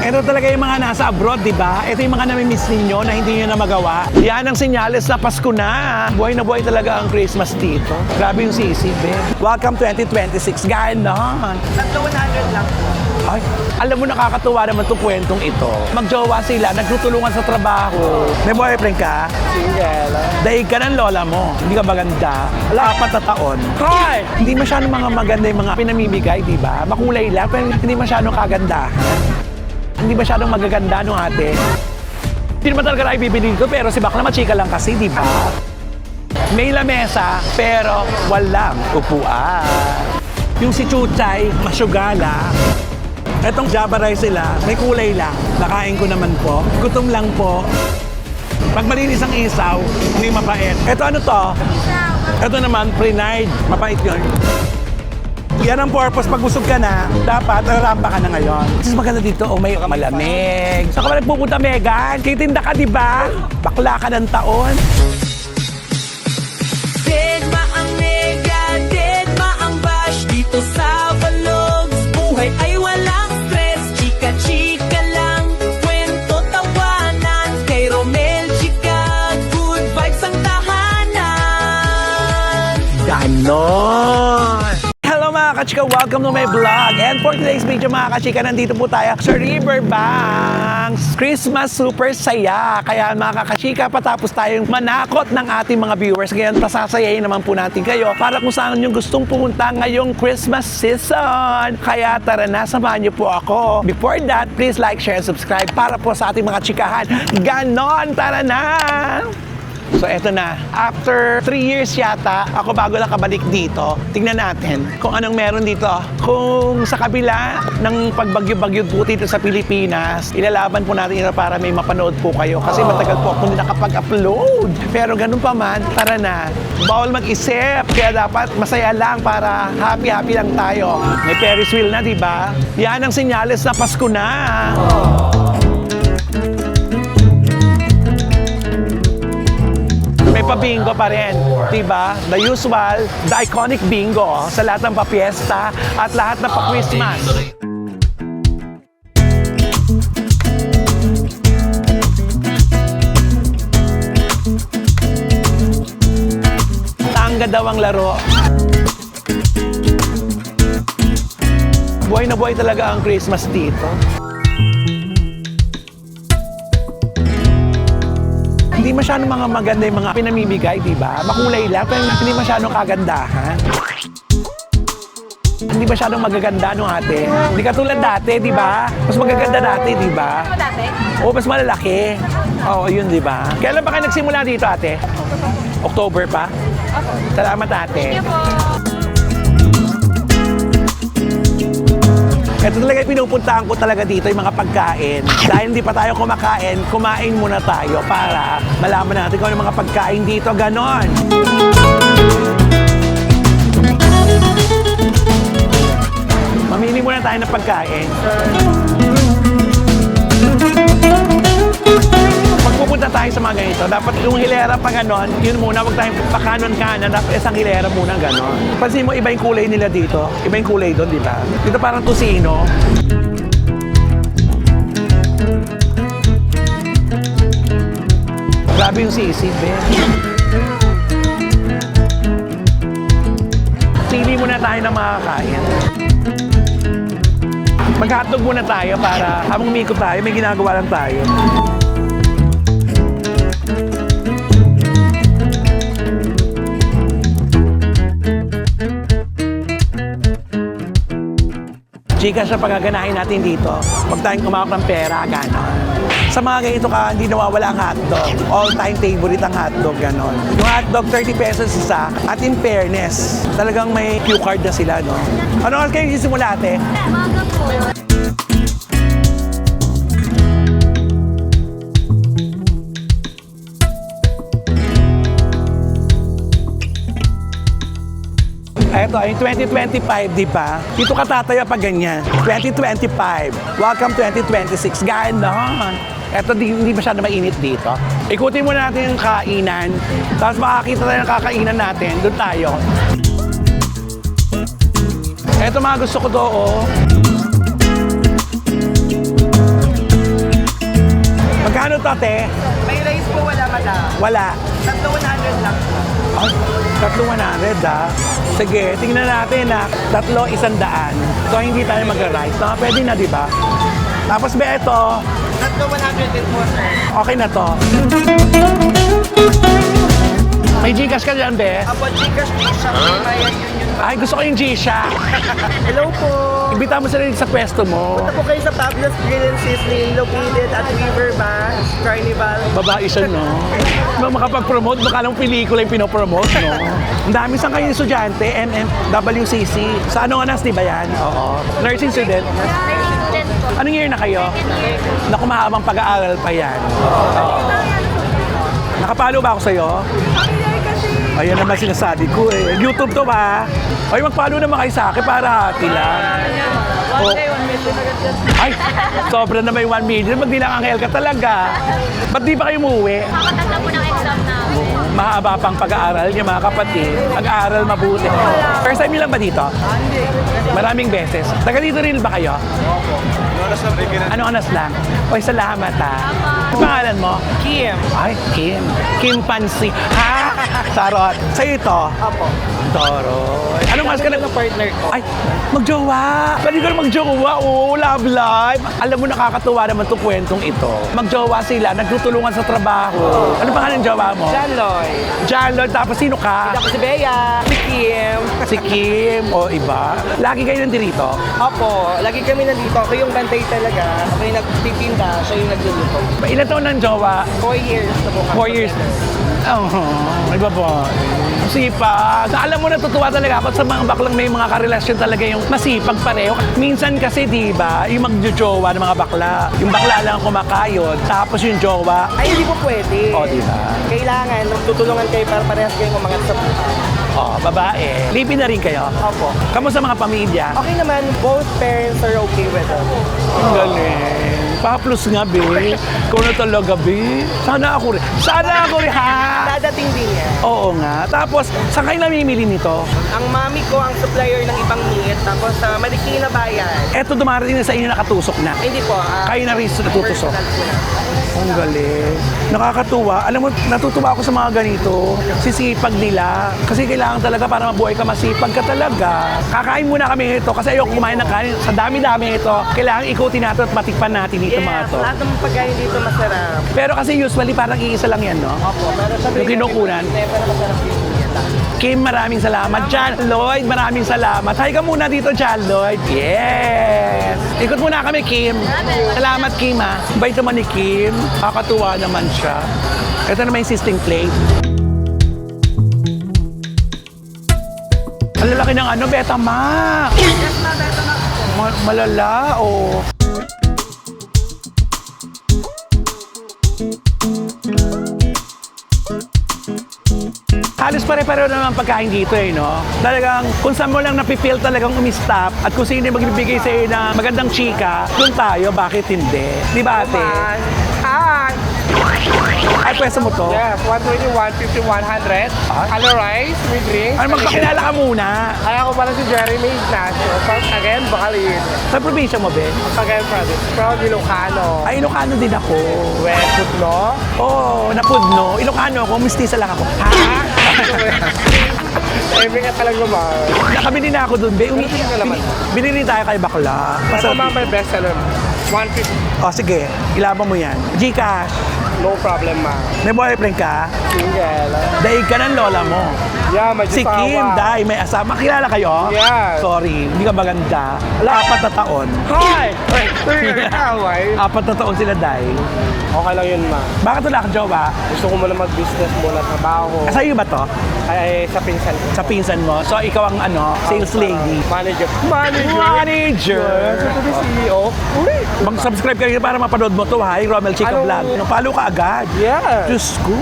Ito talaga yung mga nasa abroad, di ba? Ito yung mga namimiss ninyo na hindi nyo na magawa. Yan ang senyales na Pasko na. Buhay na buhay talaga ang Christmas dito. Grabe yung sisig, eh. Welcome 2026. Ganon. 100 lang po. Ay, alam mo, nakakatuwa naman itong kwentong ito. Magjowa sila, nagtutulungan sa trabaho. May boyfriend ka? Single. Daig ka ng lola mo. Hindi ka maganda. Wala, 4 na taon. Hoy! Hindi masyadong mga maganda yung mga pinamimigay, di ba? Makulay lang, pero hindi masyadong kagandahan. Hindi masyadong magaganda no ate. Hindi naman talaga na ibibili dito, pero si bakla machika lang kasi, di ba? May lamesa, pero walang upuan. Yung si Chuchay, masyugala. Etong Java rice sila, may kulay lang. Nakain ko naman po. Gutom lang po. Pag malinis ang isaw, hindi mapait. Ito ano to? Ito naman, pre-night. Mapait yun. Yan ang purpose. Pag busog ka na, dapat rampa ka na ngayon. Mas maganda dito, may malamig. Saan ka ba nagpupunta, Megan? Kitinda ka, di ba? Bakla ka ng taon. Deadma ang mega, deadma ang bash dito sa Vlogs. Buhay ay walang stress, chika-chika lang. Kwento tawanan, kay Romel Chika, good vibes ang tahanan. Ganon! Hello mga kachika, welcome to my vlog. And for today's video mga kachika, nandito po tayo sa Riverbanks. Christmas super saya. Kaya mga kachika, patapos tayong manakot ng ating mga viewers. Ngayon, pasasayayin naman po natin kayo para kung saan nyo gustong pumunta ngayong Christmas season. Kaya tara na, samahan nyo po ako. Before that, please like, share, and subscribe para po sa ating mga chikahan. Ganon, tara na! So eto na, after 3 years yata, ako bago lang kabalik dito, tingnan natin kung anong meron dito. Kung sa kabila ng pagbagyo-bagyo po dito sa Pilipinas, ilalaban po natin ito para may mapanood po kayo. Kasi matagal po ako hindi nakapag-upload. Pero ganun pa man, tara na. Bawal mag-isip, kaya dapat masaya lang para happy-happy lang tayo. May Ferris wheel na, di ba? Yan ang senyales na Pasko na. May pa-bingo pa rin, diba? The usual, the iconic bingo sa lahat ng pa-fiesta at lahat ng pa-Christmas. Tangga daw ang laro. Buhay na buhay talaga ang Christmas dito. Hindi masyadong mga maganda yung mga pinamimigay, di ba? Makulay lang, pero hindi masyadong kagandahan. Hindi masyadong magaganda no ate. Hindi katulad dati, di ba? Mas magaganda dati, di ba? Dati? O mas malalaki. Oo, yun, di ba? Kailan ba kayo nagsimula dito, ate? October pa? Salamat, ate. Thank you po. Ito talaga yung pinupuntahan ko talaga dito, yung mga pagkain. Dahil hindi pa tayo kumakain, kumain muna tayo para malaman natin kung ano yung mga pagkain dito. Ganon! Mamili muna tayo ng pagkain. Pag pupunta tayo sa mga ganito, dapat yung hilera pa ganon, yun muna, wag tayong pakanon-kanan, dapat isang hilera muna ganon. Pansin mo, iba yung kulay nila dito. Iba yung kulay doon, di ba? Dito parang tusino. Grabe yung sisig, eh. Pili muna tayo ng makakain. Mag-hotdog muna tayo para habang umikot tayo, may ginagawa lang tayo. Chika siya pagaganahin natin dito. Huwag tayong kumawak ng pera, gano'n. Sa mga ganito ka, hindi nawawala ang hotdog. All-time favorite ang hotdog, gano'n. Yung hotdog, 30 pesos isa. At in fairness, talagang may cue card na sila, no? Ano oras kayo sisimula, ate? Maga po. Eto, yung 2025, di ba? Dito ka tatayo pag ganyan. 2025. Welcome 2026. Ganon. Eto, hindi masyado mainit dito. Ikutin muna natin yung kainan. Tapos makakita tayo ng kakainan natin. Doon tayo. Eto mga gusto ko to, oh. ate? May rice po, wala madam. Wala. Tatlo 100 lang po. Ay, 300 ah. Sige, tingnan natin ah. 3, 100. So, hindi tayo mag-rice. No, pwede na, di ba? Tapos ba ito? Tatlo 100 din po, sir. Okay na to. May Gcash ka dyan, be? Apo, Gcash, Gcash, Maya, yun. Ay, gusto ko yung G-Shock. Hello po. Imbita mo sila sa pwesto mo. Punta po kayo sa Fabulous Grill and Sizzling, located at Riverbank Carnival. Babae siya, no? Makapag-promote, baka lang pelikula yung pinopromote, no? Ang dami saan kayo estudyante, WCC. Sa ano anas, di ba yan? Oo. Nursing student. Anong year na kayo? Naku, mahabang pag-aaral pa yan. Nakapalo ba ako sa'yo? Ayan naman sinasabi ko eh. YouTube to ba? Ay, mag-follow naman kayo sa akin para hati lang. Oh. Ay, sobra na may 1 million. Magdilang anghel ka talaga. Ba't di ba kayo umuwi? Kakatanda po ng exam namin. Mahaba pang pag-aaral niyo mga kapatid. Mag-aaral mabuti. First time niyo lang ba dito? Maraming beses. Taga dito rin ba kayo? Ano oras lang? Oy, salamat ha. Ano pangalan mo? Kim. Ay, Kim. Kim Pansi. Ha? Charot. Sa'yo ito? Apo. Toro. Anong mas ka na? partner ko. Ay, magjowa. Pwede ko na magjowa. Oo, love life. Alam mo, nakakatuwa naman itong kwentong ito. Magjowa sila, nagtutulungan sa trabaho. Ano pangalan ng jowa mo? John Lloyd. John Lloyd. Tapos sino ka? Ako si Bea. Si Kim. Si Kim. O iba. Lagi kayo nandito? Opo, lagi kami nandito. Ako yung bantay talaga. Ako yung nagtitinda, siya yung nagluluto. Ilan taon ng jowa? 4 years na po kami. 4 years. Oh, iba ba? Sipag. Alam mo, natutuwa talaga ako sa mga baklang may mga karelasyon talaga yung masipag pareho. Minsan kasi, di ba, yung magjojowa ng mga bakla. Yung bakla lang kumakayod, tapos yung jowa. Ay, hindi po pwede. O, di ba? Kailangan, tutulungan kayo para parehas kayo umangat sa buhay. Oh, babae. Live-in na rin kayo. Opo. Kamusta mga pamilya? Okay naman, both parents are okay with it. Ang galing. Pa-plus nga, be. Ikaw na talaga, be. Sana ako rin. Sana ako rin, ha? Dadating din yan. Oo nga. Tapos, saan kayo namimili nito? Ang mami ko ang supplier ng ibang meat, tapos sa Marikina Bayan. Eto, dumarating na sa inyo nakatusok na. Hindi po. Kayo na rin natutusok. Personal po na. Ang galing. Nakakatuwa. Alam mo, natutuwa ako sa mga ganito. Sisipag nila. Kasi kailangan talaga para mabuhay ka, masipag ka talaga. Kakain muna kami ito kasi ayoko kumain ng kanin. Sa dami-dami ito, kailangan ikutin natin at matikpan natin dito mga Yes, to. lahat ng pagkain dito masarap. Pero kasi usually parang iisa lang yan, no? Opo, pero sabi Yung kinukunan. Pero masarap yung yan. Kim, maraming salamat. John Lloyd, maraming salamat. Hi ka muna dito, John Lloyd. Yes! Ikot muna kami, Kim. Salamat, Kim, ha. Bait naman ni Kim. Kakatuwa naman siya. Ito naman yung sisting plate. Ang lalaki ng ano, Betamax. Malala, oh. Halos pare-pareho naman ang pagkain dito eh, no? Talagang kung saan mo lang napipil talagang umistop at kung sino yung magbibigay sa'yo ng magandang chika, doon tayo, bakit hindi? Di ba ate? Hi! Ay, pwesto mo to? Yes, 120, 150, 100. Hello, rice, we drink. Ano, magpakilala ka muna. Ay, ako pala si Jeremy Ignacio. Again, Bakalin. Sa probinsya mo, Ben? Again, province. Proud Ilocano. Ay, Ilocano din ako. Westwood, no? Oo, napudno. Ilocano ako, mistisa lang ako. Ha? Every ka talaga ba? Nakabili na ako doon, be. Binili tayo kay Bakla. Ito mga may bestseller. 150. O, sige. Ilaban mo yan. Gcash. No problem, ma. May boyfriend ka? Single. Daig ka ng lola mo. Yeah, may Si Kim, Day, may asama. Kilala kayo? Yes. Sorry, hindi ka maganda. 4 na taon. Hi! Wait, away. 4 na taon sila, Day. Okay lang yun, ma. Bakit wala kang jowa? Gusto ko muna mag-business muna, trabaho. Sa'yo ba to? Ay, sa pinsan ko. Sa pinsan mo? So, ikaw ang sales lady. Manager. Manager! Ito si CEO. Uy! Mag-subscribe ka rin para mapanood mo to, ha? Yung Romel Chica Anong- Vlog. Follow ka agad. Yeah. Diyos ko.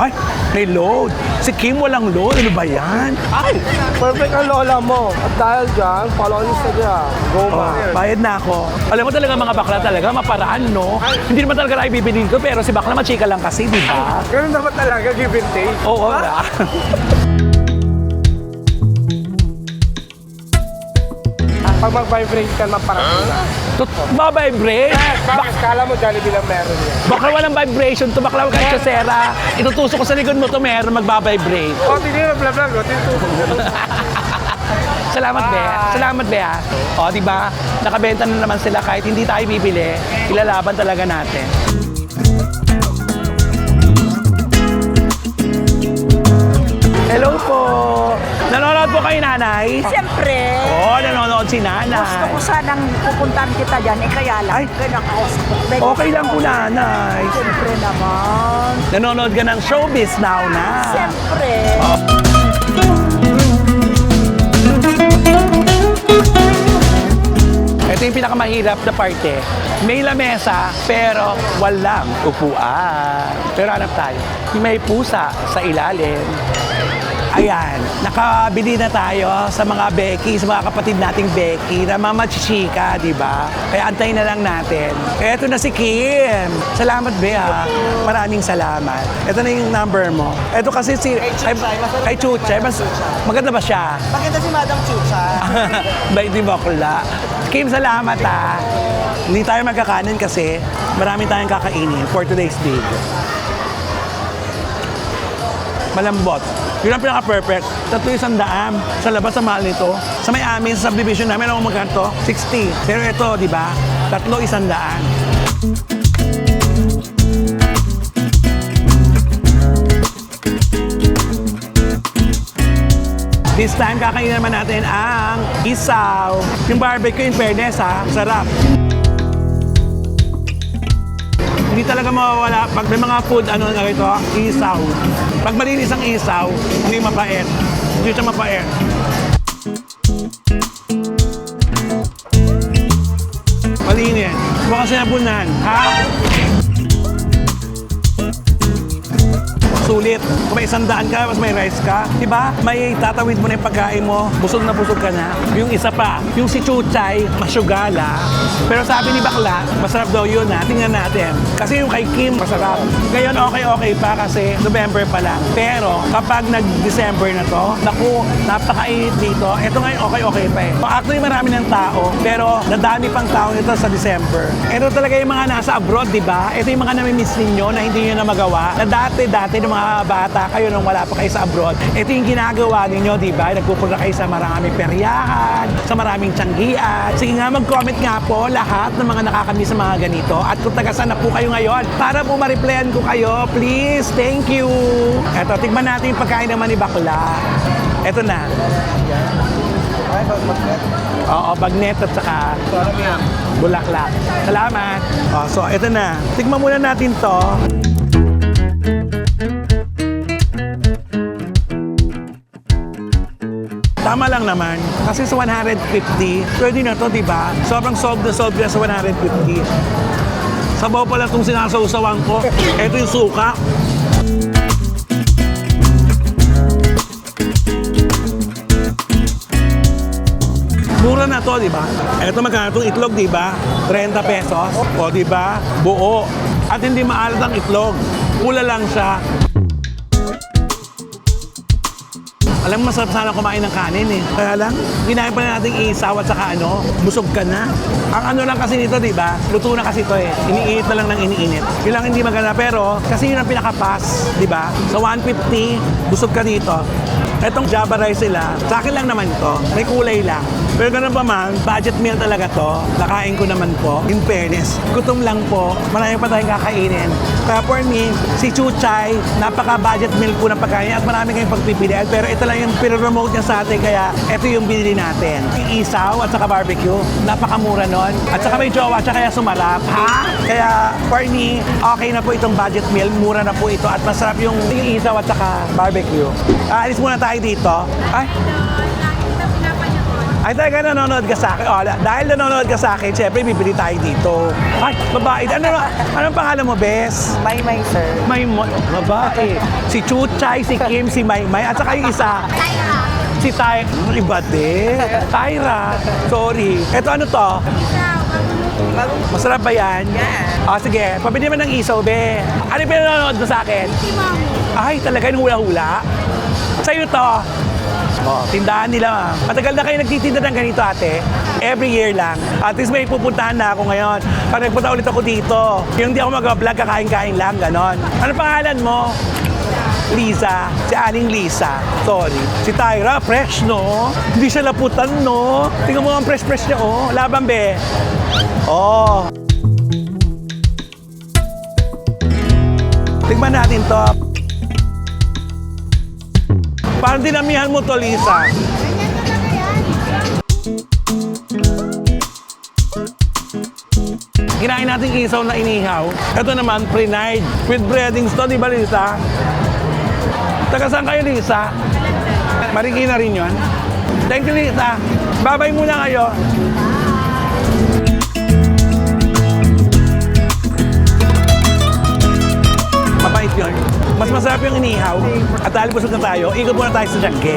Ay, may load. Si Kim walang load. Ano ba yan? Ay! Perfect ang lola mo. At dahil dyan, follow on Instagram. Go, ma. Bayad na ako. Alam mo talaga mga bakla talaga, maparaan, no? Hindi naman talaga na ibibinin ko, pero si bakla machika lang kasi, di ba? Ganun dapat talaga, give and take. Oo, Pag mag-vibrate ka, maparang na. Ba-vibrate? Bakit? Kala mo Jollibee lang meron yan. Baka walang vibration to, bakla ka Chosera. Itutusok ko sa likod mo to, meron magbabibrate. O, tinira vlog. O, tinira. Salamat, Bea. Salamat, Bea. O, di ba? Nakabenta na naman sila kahit hindi tayo bibili. Ilalaban talaga natin. Hello po. Nanonood po kayo, nanay? Siyempre, Oo, nanonood si nanay. gusto ko sanang pupuntahan kita dyan, eh kaya lang, Ay. Okay lang po, nanay. Siyempre naman. Nanonood ka ng Showbiz Now na. Siyempre. Ito yung pinakamahirap na parte. May lamesa, pero walang upuan. Pero hanap tayo. May pusa sa ilalim. Ayan, nakabili na tayo sa mga Becky, sa mga kapatid nating Becky, na mga chichika, di ba? Kaya antayin na lang natin. Kaya ito na si Kim. Salamat, Bea. Maraming salamat. Ito na yung number mo. Ito kasi si... Chuchay, masarap Ay, Chuchay. Maganda ba siya? Maganda si Madam Chucha. Bait di bakla. Kim, salamat ah. Hindi tayo magkakanin kasi marami tayong kakainin for today's video. Malambot. Yun ang pinaka-perfect. 300 sa labas sa mahal nito. Sa may amin, sa subdivision namin, ako magkanto, 60. Pero ito, di ba? 100. This time, kakainin naman natin ang isaw. Yung barbecue, in fairness ha, sarap. Hindi talaga mawawala pag may mga food, ano na ito, isaw. Pag malinis ang isaw, hindi mapait. Hindi siya mapait. Malinis. Bukas sinapunan, ha? Sulit. Kung may 100 ka, mas may rice ka, di ba? May tatawid mo na yung pagkain mo, busog ka na. Yung isa pa, yung si Chuchay, masyugala. Pero sabi ni Bakla, masarap daw yun ha. Tingnan natin. Kasi yung kay Kim, masarap. Ngayon, okay pa kasi November pa lang. Pero kapag nag-December na to, naku, napakainit dito. Ito ngayon, okay pa eh. Actually, marami ng tao, pero nadami pang tao nito sa December. Ito talaga yung mga nasa abroad, di ba? Ito yung mga namimiss ninyo na hindi nyo na magawa. Na dati, ng mga bata kayo nung wala pa kayo sa abroad. Ito yung ginagawa ninyo, di ba? Nagpupunta kayo sa maraming peryahan, sa maraming tiyanggian. Sige nga, mag-comment nga po lahat ng mga nakakamiss sa mga ganito. At kung taga-saan na po kayo ngayon, para po ma-replyan ko kayo, please, thank you. Eto, tigman natin yung pagkain naman ni Bakla. Eto na. Oo, bagnet at saka bulaklak. Salamat. So, eto na. Tignan muna natin to. Tama lang naman. Kasi sa 150, pwede na to, di ba? Sobrang solve na sa 150. Sabaw pala itong sinasawsawan ko. Ito yung suka. Mura na to, di ba? Ito magkano itong itlog, di ba? 30 pesos. O, di ba? Buo. At hindi maalat ang itlog. Pula lang siya. Alam mo, masarap sana kumain ng kanin eh. Kaya lang, ginahin pa na natin isaw at saka busog ka na. Ang ano lang kasi nito, di ba? Luto na kasi ito eh. Iniinit na lang ng iniinit. Yun lang hindi maganda. Pero, kasi yun ang pinaka-pass, di ba? Sa 150, busog ka dito. Etong Java rice sila, sa akin lang naman to. May kulay lang. Pero ganun pa man, budget meal talaga to. Nakain ko naman po. In fairness, gutom lang po. Marami pa tayong kakainin. Kaya for me, si Chuchay, napaka-budget meal po ng pagkain at marami kayong pagpipilian. Pero ito lang yung pinromote niya sa atin. Kaya ito yung binili natin. Yung isaw at saka barbecue. Napakamura nun. At saka may jowa siya kaya sumarap. Ha? Kaya for me, okay na po itong budget meal. Mura na po ito. At masarap yung isaw at saka barbecue. Alis muna tayo dito. Ay, talaga nanonood ka sa akin. Dahil nanonood ka sa akin, syempre, bibili tayo dito. Ay, babae. Anong pangalan mo, Bes? Maymay, sir. Babae. Si Chuchay, si Kim, si Maymay. At saka yung isa. Si Tyra. Iba din. Tyra. Sorry. Ito ano to? Masarap ba yan? Yeah. Sige. Pabili naman ng isaw, be. Ano yung pinanonood mo sa akin? Ay, talaga yung hula-hula. Sa'yo to. Tindahan nila. Matagal na kayo nagtitinda ng ganito, ate. Every year lang. At least may pupuntahan na ako ngayon. Pag nagpunta ulit ako dito, yung hindi ako mag-vlog, kakain-kain lang, ganon. Ano pangalan mo? Lisa. Si Aling Lisa. Sorry. Si Tyra, fresh, no? Hindi siya laputan, no? Tingnan mo ang fresh-fresh niya, oh. Laban, be. Oh. Tingnan natin to. Parang dinamihan mo to, Lisa. Kinain natin isaw na inihaw. Ito naman, pre-night with breadings to, di ba, Lisa? Taga saan kayo, Lisa? Marikina rin yun. Thank you, Lisa. Babay muna kayo. Mabait yun. Mas masarap yung inihaw. At dahil busog na tayo, ikot muna tayo sa Tiangge.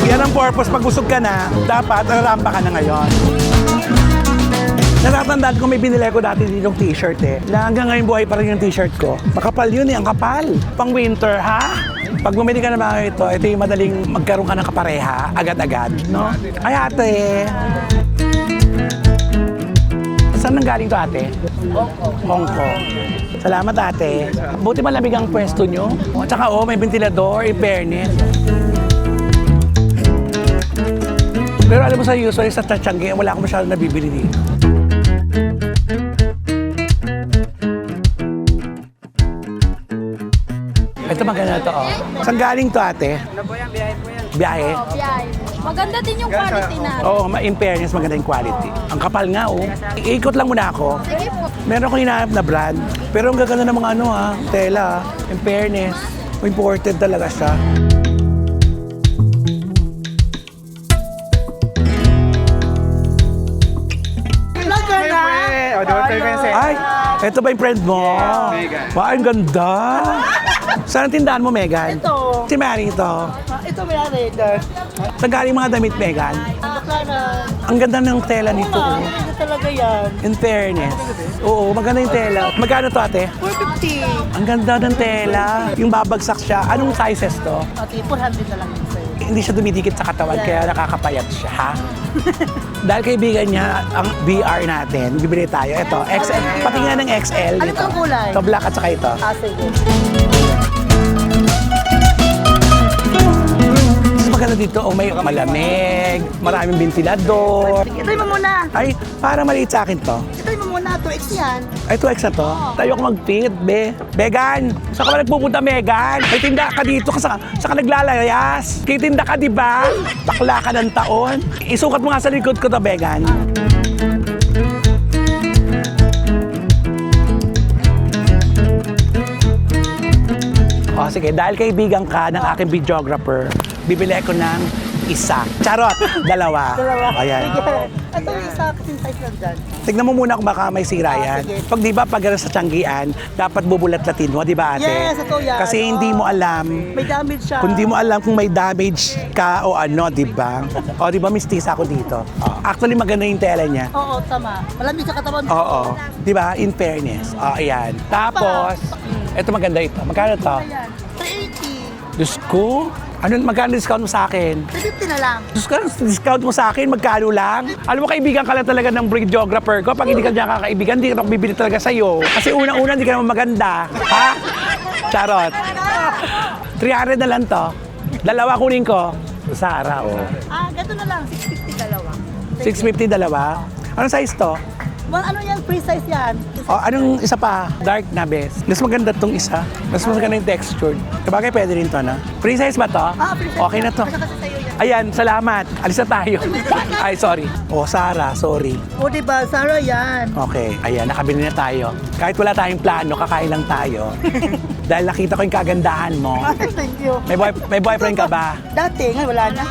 Yan ang purpose. Pag busog ka na, dapat rampa ka na ngayon. Natatandaan ko may binili ko dati ditong t-shirt eh. Na hanggang ngayon buhay pa rin yung t-shirt ko. Makapal yun eh, ang kapal. Pang winter, ha? Pag bumili ka na mga ito yung madaling magkaroon ka ng kapareha, agad-agad, no? Ay, ate. Saan nang galing to, ate? Hong Kong. Salamat, ate. Buti malamig ang pwesto nyo. At saka, may ventilador, in fairness. Pero alam mo sa usually sa Tiangge, wala akong masyadong nabibili dito. Ito maganda to, oh. Saan galing to, ate? Ano po yan? Biyahe po yan. Biyahe? Biyay. Maganda din yung quality na. Oo, in fairness, maganda yung quality. Ang kapal nga, oh. Iikot lang muna ako. Sige po. Meron ko hinahanap na brand. Pero ang gaganda ng mga tela, in fairness. Imported talaga siya. Ay, ito ba yung friend mo? Megan. Wow, ang ganda. Saan ang tindahan mo, Megan? Ito. Si Mary ito. Ito may ari doon. Saan galing mga damit, Megan? Bakaran. Ang ganda ng tela nito. Oh. Ito talaga yan. In fairness. Oo, maganda yung tela. Magkano to, ate? 450. Ang ganda ng tela. Yung babagsak siya. Anong sizes to? Okay, 400 na lang yun sa'yo. Hindi siya dumidikit sa katawan, kaya nakakapayat siya, ha? Dahil kaibigan niya, ang BR natin, bibili tayo. Ito, XL. Pati nga ng XL. Ano dito. bang kulay? Ito, black at saka ito. Sige. Mas maganda dito, may malamig, maraming ventilador. Ito mo muna. Ay, para maliit sa akin to. Ito mo muna. 2X yan. Ay, 2X na to. Tayo ako mag-fit, be. Megan, saan ka ba nagpupunta, Megan? May tinda ka dito, saan ka naglalayas? Kitinda ka, di ba? Bakla ka ng taon. Isukat mo nga sa likod ko to, Megan. O, sige, dahil kaibigan ka ng aking videographer, bibili ko ng isa. Charot! Dalawa. Ayan. Ito yung isa kasing size lang dyan. Tignan mo muna kung baka may sira yan. sige. Pag di ba, pag sa Tianggian, dapat bubulat-latin mo, di ba ate? Yes, ito yan. Kasi hindi mo alam, May damage siya. kung di mo alam kung may damage ka o ano, di ba? O, di ba, mistisa ako dito. O, actually, maganda yung tela niya. Oo, tama. Malamig sa katawan. Oo. Di ba? In fairness. O, ayan. Tapos, ito maganda ito. Magkano to? Ayan. 380. Diyos ko. Ano, magkano discount mo sa akin? 350 na lang. Diyos ko, discount mo sa akin, magkano lang? Alam mo, kaibigan ka lang talaga ng videographer ko. Pag hindi ka niya kakaibigan, hindi ka ako bibili talaga sa'yo. Kasi unang-una, hindi ka naman maganda. Ha? Charot. 300 na lang to. Dalawa kunin ko. Sara, oh. Ganito na lang. 650 dalawa. 650 dalawa. Anong size to? Ano yan? Free size yan. O, anong isa pa? Dark na, bes. Mas maganda tong isa. Mas maganda yung texture. Sabagay, pwede rin to, na. Free size ba to? Free size. Okay na to. Kasi sa'yo yan. Ayan, salamat. Alis na tayo. Ay, sorry. Oh, Sara, sorry. O diba, Sarah yan. Okay, ayan, nakabili na tayo. Kahit wala tayong plano, kakain lang tayo. Dahil nakita ko yung kagandahan mo. Thank you. May boyfriend ka ba? Dati, ngayon wala na.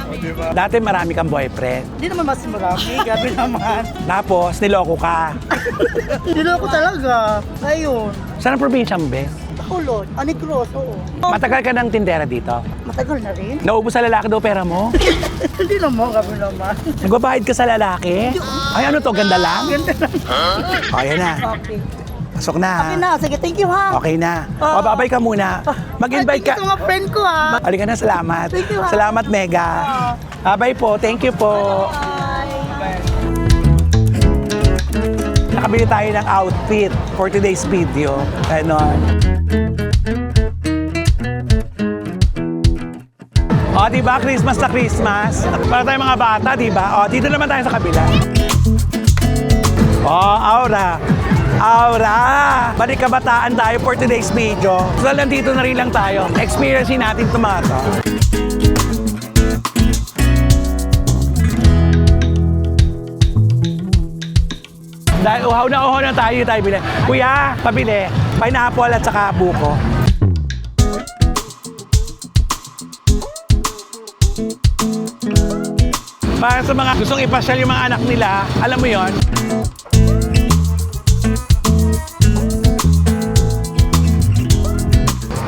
Dati marami kang boyfriend. Hindi naman mas marami. Grabe naman. Tapos, niloko ka. Niloko talaga. Ngayon, Saan ang probinsya mo, Bes? Bacolod, Anigros, oo. Matagal ka ng tindera dito. Matagal na rin. Naubos sa lalaki daw pera mo? Hindi naman, grabe naman. Nagbabayad ka sa lalaki? Ay, ano to? Ganda lang? Ganda lang. O, ayan na. Okay. Pasok na. Okay na, sige, thank you ha. Okay na. Oo. O, babay ka muna. Mag-invite Ay, thank ka. you sa mga friend ko ha. Halika na, salamat. Thank you, ha. Salamat, Mega. Babay po, thank you po. Nakabili tayo ng outfit for today's video. Ganon. O, diba? Christmas na Christmas. Para tayong mga bata, diba? O, dito naman tayo sa kabila. O, Aura. Aura! Balik kabataan tayo for today's video. So, nandito na rin lang tayo. Experience natin ito mga to. Dahil uhaw na tayo bili. Kuya, pabili. Pineapple at saka buko. Para sa mga gustong ipasyal yung mga anak nila, alam mo yon.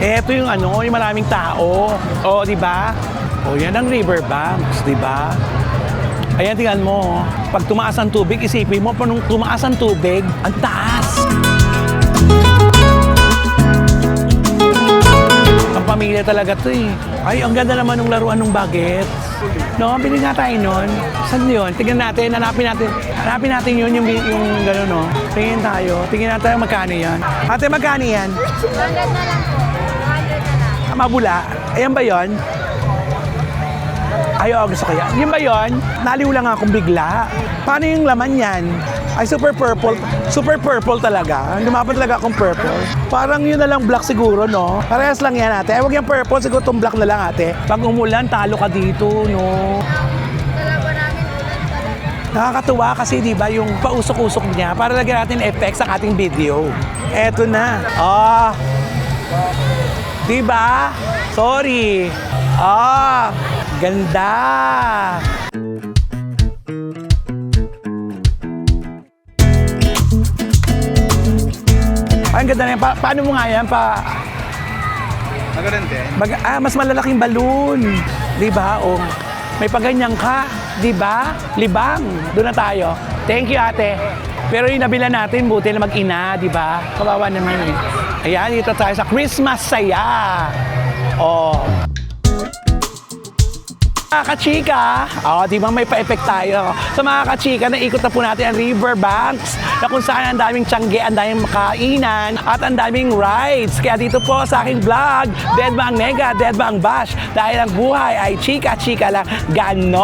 Ito yung yung maraming tao. O, di ba? O, yan ang riverbanks, di ba? Ayan, tingnan mo. Pag tumaas ang tubig, isipin mo, nung tumaas ang tubig, ang taas. Ang pamilya talaga to eh. Ay, ang ganda naman ng laruan ng bagets. No, bili nga tayo nun. Saan yun? Tingnan natin, hanapin natin yun, yung gano'n, no? Tingin natin magkano yan. Ate, magkano yan? 100 na lang po. 100 na lang. Mabula. Ayan ba yun? Ayaw, gusto ko yan. Yun ba yun? Naliw lang akong bigla. Paano yung laman yan? Ay, super purple. Super purple talaga. Lumaban talaga akong purple. Parang yun na lang black siguro, no? Parehas lang yan, ate. Ay, huwag yung purple. Siguro itong black na lang, ate. Pag umulan, talo ka dito, no? Dalawa namin ulan talaga. Nakakatuwa kasi, di ba, yung pausok-usok niya para lagyan natin effects sa ating video. Eto na. Di ba? Sorry. Ganda. Ay, ang ganda na yan. Paano mo nga yan? Mas malalaking balloon. Di ba? O, may paganyan ka. Di ba? Libang. Doon na tayo. Thank you, ate. Pero yung nabila natin, buti na mag-ina, di ba? Kawawa naman eh. Ayan, dito tayo sa Christmas saya. Mga kachika, di ba may pa-effect tayo? Sa mga kachika, naikot na po natin ang riverbanks na kung saan ang daming tiyangge, ang daming makainan, at ang daming rides. Kaya dito po sa aking vlog, dead ba ang nega, dead ba ang bash? Dahil ang buhay ay chika-chika lang. Ganon!